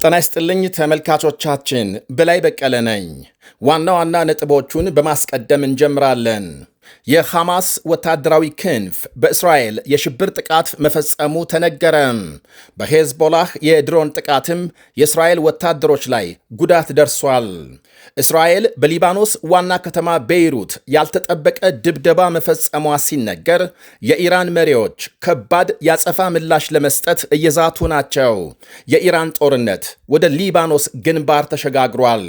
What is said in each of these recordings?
ጤና ይስጥልኝ ተመልካቾቻችን፣ በላይ በቀለ ነኝ። ዋና ዋና ነጥቦቹን በማስቀደም እንጀምራለን። የሐማስ ወታደራዊ ክንፍ በእስራኤል የሽብር ጥቃት መፈጸሙ ተነገረ። በሄዝቦላህ የድሮን ጥቃትም የእስራኤል ወታደሮች ላይ ጉዳት ደርሷል። እስራኤል በሊባኖስ ዋና ከተማ ቤይሩት ያልተጠበቀ ድብደባ መፈጸሟ ሲነገር፣ የኢራን መሪዎች ከባድ ያጸፋ ምላሽ ለመስጠት እየዛቱ ናቸው። የኢራን ጦርነት ወደ ሊባኖስ ግንባር ተሸጋግሯል።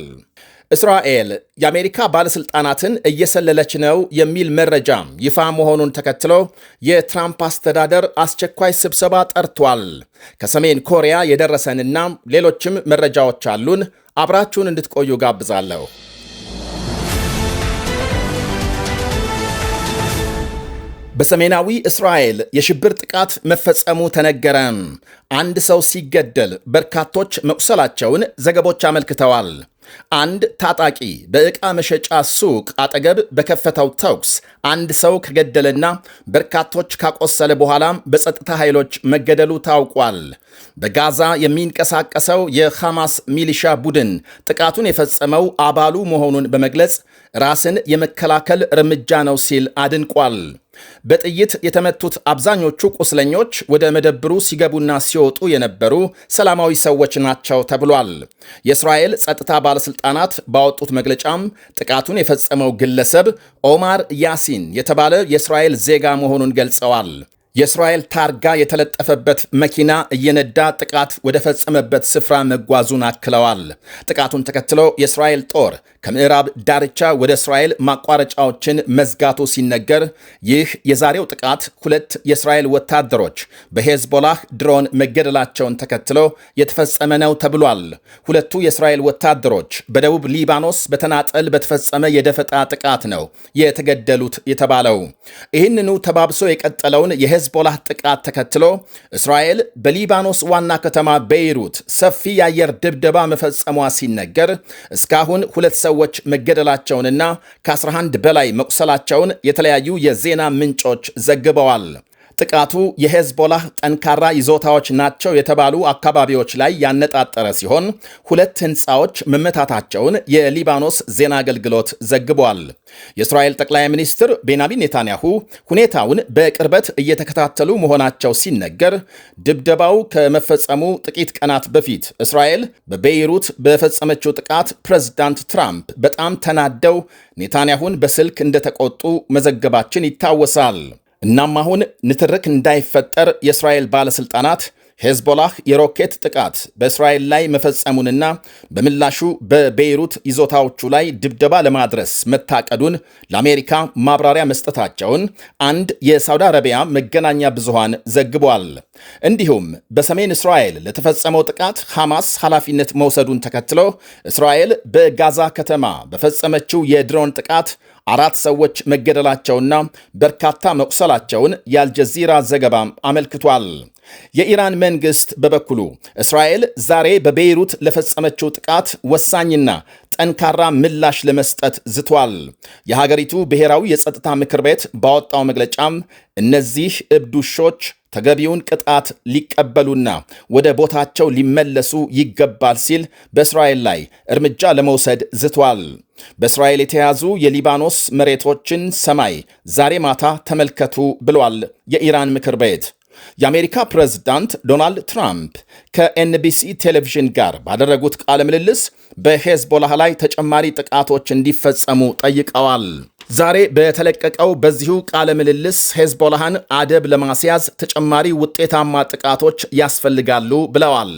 እስራኤል የአሜሪካ ባለሥልጣናትን እየሰለለች ነው የሚል መረጃ ይፋ መሆኑን ተከትሎ የትራምፕ አስተዳደር አስቸኳይ ስብሰባ ጠርቷል። ከሰሜን ኮሪያ የደረሰንና ሌሎችም መረጃዎች አሉን። አብራችሁን እንድትቆዩ ጋብዛለሁ። በሰሜናዊ እስራኤል የሽብር ጥቃት መፈጸሙ ተነገረ። አንድ ሰው ሲገደል በርካቶች መቁሰላቸውን ዘገቦች አመልክተዋል። አንድ ታጣቂ በዕቃ መሸጫ ሱቅ አጠገብ በከፈተው ተኩስ አንድ ሰው ከገደለና በርካቶች ካቆሰለ በኋላም በጸጥታ ኃይሎች መገደሉ ታውቋል። በጋዛ የሚንቀሳቀሰው የሐማስ ሚሊሻ ቡድን ጥቃቱን የፈጸመው አባሉ መሆኑን በመግለጽ ራስን የመከላከል እርምጃ ነው ሲል አድንቋል። በጥይት የተመቱት አብዛኞቹ ቁስለኞች ወደ መደብሩ ሲገቡና ሲወጡ የነበሩ ሰላማዊ ሰዎች ናቸው ተብሏል። የእስራኤል ጸጥታ ባለሥልጣናት ባወጡት መግለጫም ጥቃቱን የፈጸመው ግለሰብ ኦማር ያሲን የተባለ የእስራኤል ዜጋ መሆኑን ገልጸዋል። የእስራኤል ታርጋ የተለጠፈበት መኪና እየነዳ ጥቃት ወደ ፈጸመበት ስፍራ መጓዙን አክለዋል። ጥቃቱን ተከትሎ የእስራኤል ጦር ከምዕራብ ዳርቻ ወደ እስራኤል ማቋረጫዎችን መዝጋቱ ሲነገር፣ ይህ የዛሬው ጥቃት ሁለት የእስራኤል ወታደሮች በሄዝቦላህ ድሮን መገደላቸውን ተከትሎ የተፈጸመ ነው ተብሏል። ሁለቱ የእስራኤል ወታደሮች በደቡብ ሊባኖስ በተናጠል በተፈጸመ የደፈጣ ጥቃት ነው የተገደሉት የተባለው። ይህንኑ ተባብሶ የቀጠለውን የሄዝቦላህ ጥቃት ተከትሎ እስራኤል በሊባኖስ ዋና ከተማ ቤይሩት ሰፊ የአየር ድብደባ መፈጸሟ ሲነገር፣ እስካሁን ሁለት ሰዎች መገደላቸውንና ከ11 በላይ መቁሰላቸውን የተለያዩ የዜና ምንጮች ዘግበዋል። ጥቃቱ የሄዝቦላህ ጠንካራ ይዞታዎች ናቸው የተባሉ አካባቢዎች ላይ ያነጣጠረ ሲሆን ሁለት ሕንፃዎች መመታታቸውን የሊባኖስ ዜና አገልግሎት ዘግቧል። የእስራኤል ጠቅላይ ሚኒስትር ቤንያሚን ኔታንያሁ ሁኔታውን በቅርበት እየተከታተሉ መሆናቸው ሲነገር፣ ድብደባው ከመፈጸሙ ጥቂት ቀናት በፊት እስራኤል በቤይሩት በፈጸመችው ጥቃት ፕሬዝዳንት ትራምፕ በጣም ተናደው ኔታንያሁን በስልክ እንደተቆጡ መዘገባችን ይታወሳል። እናም አሁን ንትርክ እንዳይፈጠር የእስራኤል ባለሥልጣናት ሄዝቦላህ የሮኬት ጥቃት በእስራኤል ላይ መፈጸሙንና በምላሹ በቤይሩት ይዞታዎቹ ላይ ድብደባ ለማድረስ መታቀዱን ለአሜሪካ ማብራሪያ መስጠታቸውን አንድ የሳውዲ አረቢያ መገናኛ ብዙሃን ዘግቧል። እንዲሁም በሰሜን እስራኤል ለተፈጸመው ጥቃት ሐማስ ኃላፊነት መውሰዱን ተከትሎ እስራኤል በጋዛ ከተማ በፈጸመችው የድሮን ጥቃት 4 ሰዎች መገደላቸውና በርካታ መቁሰላቸውን የአልጀዚራ ዘገባም አመልክቷል። የኢራን መንግሥት በበኩሉ እስራኤል ዛሬ በቤይሩት ለፈጸመችው ጥቃት ወሳኝና ጠንካራ ምላሽ ለመስጠት ዝቷል። የሀገሪቱ ብሔራዊ የጸጥታ ምክር ቤት ባወጣው መግለጫም እነዚህ እብድ ውሾች ተገቢውን ቅጣት ሊቀበሉና ወደ ቦታቸው ሊመለሱ ይገባል ሲል በእስራኤል ላይ እርምጃ ለመውሰድ ዝቷል። በእስራኤል የተያዙ የሊባኖስ መሬቶችን ሰማይ ዛሬ ማታ ተመልከቱ ብሏል የኢራን ምክር ቤት። የአሜሪካ ፕሬዝዳንት ዶናልድ ትራምፕ ከኤንቢሲ ቴሌቪዥን ጋር ባደረጉት ቃለ ምልልስ በሄዝቦላህ ላይ ተጨማሪ ጥቃቶች እንዲፈጸሙ ጠይቀዋል። ዛሬ በተለቀቀው በዚሁ ቃለ ምልልስ ሄዝቦላህን አደብ ለማስያዝ ተጨማሪ ውጤታማ ጥቃቶች ያስፈልጋሉ ብለዋል።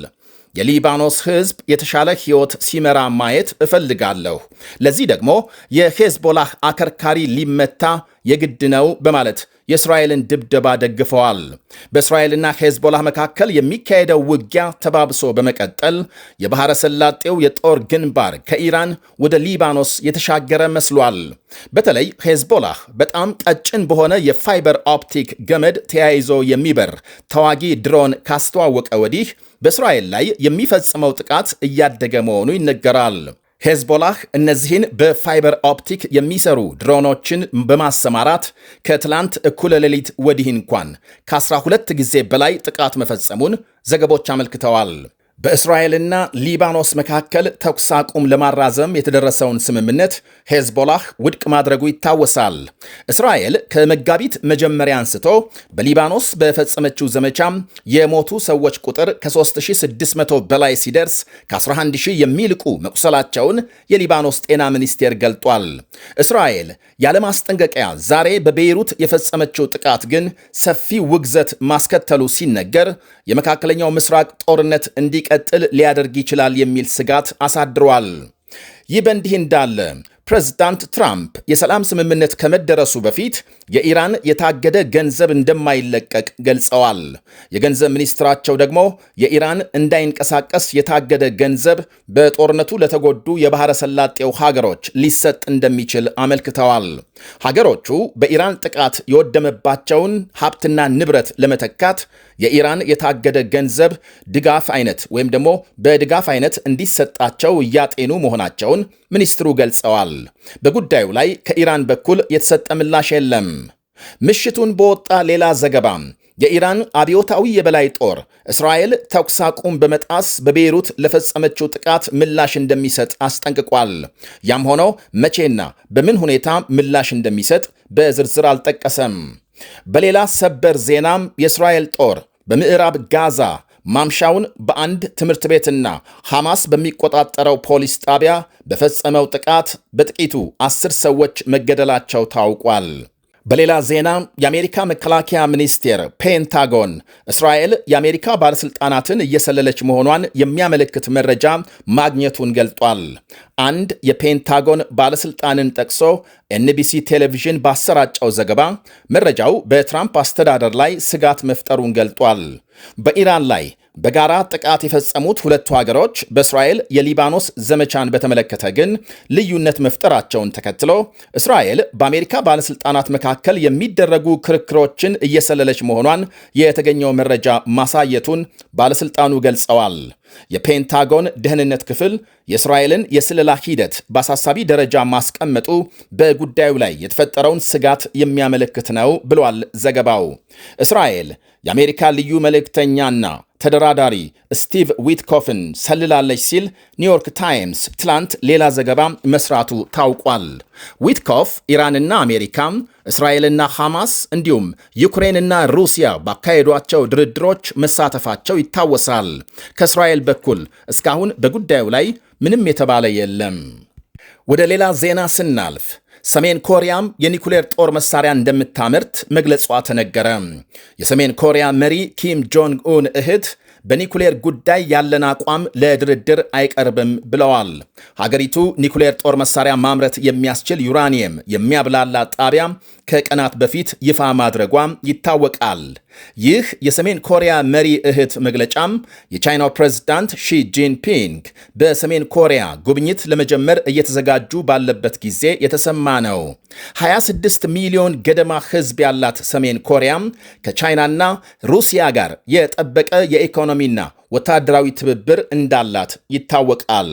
የሊባኖስ ሕዝብ የተሻለ ሕይወት ሲመራ ማየት እፈልጋለሁ። ለዚህ ደግሞ የሄዝቦላህ አከርካሪ ሊመታ የግድ ነው በማለት የእስራኤልን ድብደባ ደግፈዋል። በእስራኤልና ሄዝቦላህ መካከል የሚካሄደው ውጊያ ተባብሶ በመቀጠል የባሕረ ሰላጤው የጦር ግንባር ከኢራን ወደ ሊባኖስ የተሻገረ መስሏል። በተለይ ሄዝቦላህ በጣም ቀጭን በሆነ የፋይበር ኦፕቲክ ገመድ ተያይዞ የሚበር ተዋጊ ድሮን ካስተዋወቀ ወዲህ በእስራኤል ላይ የሚፈጽመው ጥቃት እያደገ መሆኑ ይነገራል። ሄዝቦላህ እነዚህን በፋይበር ኦፕቲክ የሚሰሩ ድሮኖችን በማሰማራት ከትላንት እኩለ ሌሊት ወዲህ እንኳን ከ12 ጊዜ በላይ ጥቃት መፈጸሙን ዘገቦች አመልክተዋል። በእስራኤልና ሊባኖስ መካከል ተኩስ አቁም ለማራዘም የተደረሰውን ስምምነት ሄዝቦላህ ውድቅ ማድረጉ ይታወሳል። እስራኤል ከመጋቢት መጀመሪያ አንስቶ በሊባኖስ በፈጸመችው ዘመቻ የሞቱ ሰዎች ቁጥር ከ3600 በላይ ሲደርስ ከ11000 የሚልቁ መቁሰላቸውን የሊባኖስ ጤና ሚኒስቴር ገልጧል። እስራኤል ያለማስጠንቀቂያ ዛሬ በቤይሩት የፈጸመችው ጥቃት ግን ሰፊ ውግዘት ማስከተሉ ሲነገር የመካከለኛው ምስራቅ ጦርነት እንዲቀጥል ሊያደርግ ይችላል የሚል ስጋት አሳድሯል። ይህ በእንዲህ እንዳለ ፕሬዝዳንት ትራምፕ የሰላም ስምምነት ከመደረሱ በፊት የኢራን የታገደ ገንዘብ እንደማይለቀቅ ገልጸዋል። የገንዘብ ሚኒስትራቸው ደግሞ የኢራን እንዳይንቀሳቀስ የታገደ ገንዘብ በጦርነቱ ለተጎዱ የባሕረ ሰላጤው ሀገሮች ሊሰጥ እንደሚችል አመልክተዋል። ሀገሮቹ በኢራን ጥቃት የወደመባቸውን ሀብትና ንብረት ለመተካት የኢራን የታገደ ገንዘብ ድጋፍ አይነት ወይም ደግሞ በድጋፍ አይነት እንዲሰጣቸው እያጤኑ መሆናቸውን ሚኒስትሩ ገልጸዋል። በጉዳዩ ላይ ከኢራን በኩል የተሰጠ ምላሽ የለም። ምሽቱን በወጣ ሌላ ዘገባ የኢራን አብዮታዊ የበላይ ጦር እስራኤል ተኩስ አቁም በመጣስ በቤይሩት ለፈጸመችው ጥቃት ምላሽ እንደሚሰጥ አስጠንቅቋል። ያም ሆኖ መቼና በምን ሁኔታ ምላሽ እንደሚሰጥ በዝርዝር አልጠቀሰም። በሌላ ሰበር ዜናም የእስራኤል ጦር በምዕራብ ጋዛ ማምሻውን በአንድ ትምህርት ቤትና ሐማስ በሚቆጣጠረው ፖሊስ ጣቢያ በፈጸመው ጥቃት በጥቂቱ 10 ሰዎች መገደላቸው ታውቋል። በሌላ ዜና የአሜሪካ መከላከያ ሚኒስቴር ፔንታጎን እስራኤል የአሜሪካ ባለሥልጣናትን እየሰለለች መሆኗን የሚያመለክት መረጃ ማግኘቱን ገልጧል። አንድ የፔንታጎን ባለሥልጣንን ጠቅሶ ኤንቢሲ ቴሌቪዥን ባሰራጨው ዘገባ መረጃው በትራምፕ አስተዳደር ላይ ስጋት መፍጠሩን ገልጧል። በኢራን ላይ በጋራ ጥቃት የፈጸሙት ሁለቱ ሀገሮች በእስራኤል የሊባኖስ ዘመቻን በተመለከተ ግን ልዩነት መፍጠራቸውን ተከትሎ እስራኤል በአሜሪካ ባለሥልጣናት መካከል የሚደረጉ ክርክሮችን እየሰለለች መሆኗን የተገኘው መረጃ ማሳየቱን ባለሥልጣኑ ገልጸዋል። የፔንታጎን ደህንነት ክፍል የእስራኤልን የስለላ ሂደት በአሳሳቢ ደረጃ ማስቀመጡ በጉዳዩ ላይ የተፈጠረውን ስጋት የሚያመለክት ነው ብሏል ዘገባው። እስራኤል የአሜሪካ ልዩ መልእክተኛና ተደራዳሪ ስቲቭ ዊትኮፍን ሰልላለች ሲል ኒውዮርክ ታይምስ ትላንት ሌላ ዘገባ መስራቱ ታውቋል። ዊትኮፍ ኢራንና አሜሪካ፣ እስራኤልና ሐማስ እንዲሁም ዩክሬንና ሩሲያ ባካሄዷቸው ድርድሮች መሳተፋቸው ይታወሳል። ከእስራኤል በኩል እስካሁን በጉዳዩ ላይ ምንም የተባለ የለም። ወደ ሌላ ዜና ስናልፍ ሰሜን ኮሪያም የኒኩሌር ጦር መሳሪያ እንደምታመርት መግለጿ ተነገረ። የሰሜን ኮሪያ መሪ ኪም ጆንግ ኡን እህት በኒኩሌር ጉዳይ ያለን አቋም ለድርድር አይቀርብም ብለዋል። ሀገሪቱ ኒኩሌር ጦር መሳሪያ ማምረት የሚያስችል ዩራኒየም የሚያብላላ ጣቢያ ከቀናት በፊት ይፋ ማድረጓም ይታወቃል። ይህ የሰሜን ኮሪያ መሪ እህት መግለጫም የቻይናው ፕሬዝዳንት ሺ ጂንፒንግ በሰሜን ኮሪያ ጉብኝት ለመጀመር እየተዘጋጁ ባለበት ጊዜ የተሰማ ነው። 26 ሚሊዮን ገደማ ሕዝብ ያላት ሰሜን ኮሪያም ከቻይናና ሩሲያ ጋር የጠበቀ የኢኮኖሚና ወታደራዊ ትብብር እንዳላት ይታወቃል።